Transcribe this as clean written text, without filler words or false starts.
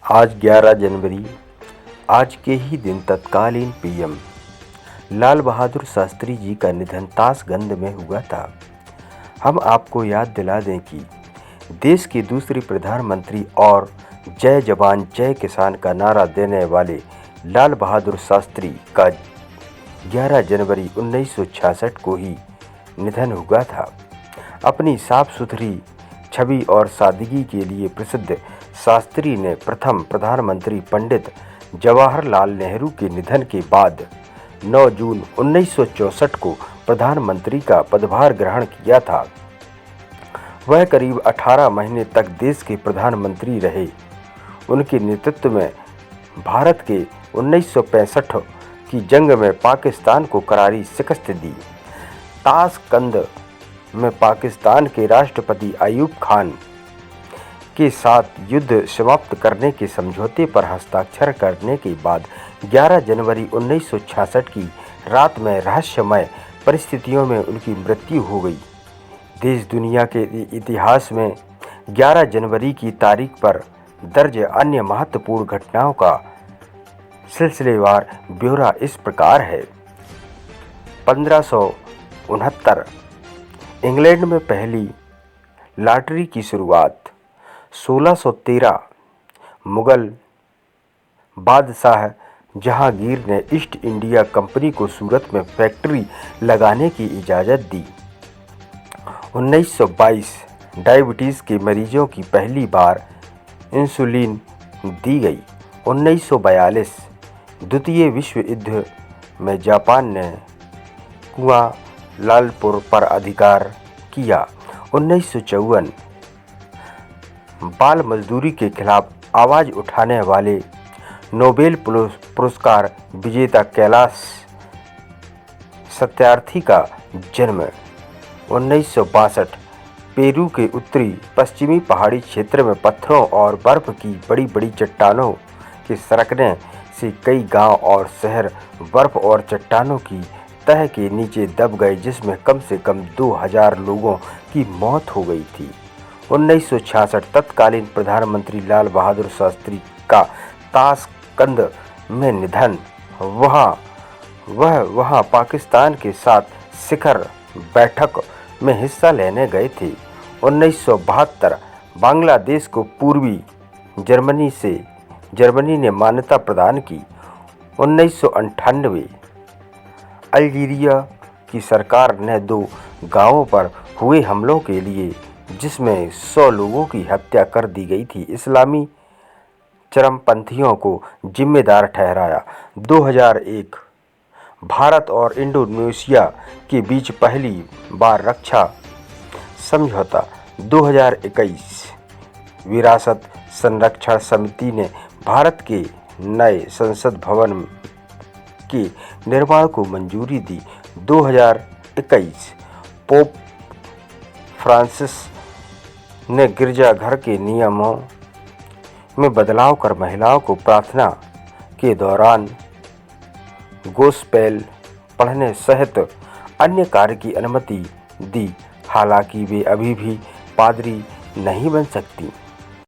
आज 11 जनवरी आज के ही दिन तत्कालीन पीएम लाल बहादुर शास्त्री जी का निधन ताशगंज में हुआ था। हम आपको याद दिला दें कि देश के दूसरे प्रधानमंत्री और जय जवान जय किसान का नारा देने वाले लाल बहादुर शास्त्री का 11 जनवरी 1966 को ही निधन हुआ था। अपनी साफ सुथरी छवि और सादगी के लिए प्रसिद्ध शास्त्री ने प्रथम प्रधानमंत्री पंडित जवाहरलाल नेहरू के निधन के बाद 9 जून 1964 को प्रधानमंत्री का पदभार ग्रहण किया था। वह करीब 18 महीने तक देश के प्रधानमंत्री रहे। उनके नेतृत्व में भारत के 1965 की जंग में पाकिस्तान को करारी शिकस्त दी। ताशकंद में पाकिस्तान के राष्ट्रपति अयूब खान के साथ युद्ध समाप्त करने के समझौते पर हस्ताक्षर करने के बाद 11 जनवरी 1966 की रात में रहस्यमय परिस्थितियों में उनकी मृत्यु हो गई। देश दुनिया के इतिहास में 11 जनवरी की तारीख पर दर्ज अन्य महत्वपूर्ण घटनाओं का सिलसिलेवार ब्यौरा इस प्रकार है। 1569 इंग्लैंड में पहली लॉटरी की शुरुआत। 1613 मुगल बादशाह जहांगीर ने ईस्ट इंडिया कंपनी को सूरत में फैक्ट्री लगाने की इजाज़त दी। 1922 डायबिटीज़ के मरीजों की पहली बार इंसुलिन दी गई। 1942 द्वितीय विश्व युद्ध में जापान ने कुआलालंपुर पर अधिकार किया। 1954 बाल मजदूरी के खिलाफ आवाज़ उठाने वाले नोबेल पुरस्कार विजेता कैलाश सत्यार्थी का जन्म। 1962 पेरू के उत्तरी पश्चिमी पहाड़ी क्षेत्र में पत्थरों और बर्फ की बड़ी बड़ी चट्टानों के सरकने से कई गांव और शहर बर्फ और चट्टानों की तह के नीचे दब गए, जिसमें कम से कम 2000 लोगों की मौत हो गई थी। 1966 तत्कालीन प्रधानमंत्री लाल बहादुर शास्त्री का ताशकंद में निधन। वहाँ पाकिस्तान के साथ शिखर बैठक में हिस्सा लेने गए थे। 1972 बांग्लादेश को पूर्वी जर्मनी ने मान्यता प्रदान की। 1998 अल्जीरिया की सरकार ने 2 गांवों पर हुए हमलों के लिए, जिसमें 100 लोगों की हत्या कर दी गई थी, इस्लामी चरमपंथियों को जिम्मेदार ठहराया। 2001 भारत और इंडोनेशिया के बीच पहली बार रक्षा समझौता। 2021 विरासत संरक्षण समिति ने भारत के नए संसद भवन के निर्माण को मंजूरी दी। 2021 पोप फ्रांसिस ने गिरजाघर के नियमों में बदलाव कर महिलाओं को प्रार्थना के दौरान गोस्पेल पढ़ने सहित अन्य कार्य की अनुमति दी। हालांकि वे अभी भी पादरी नहीं बन सकती।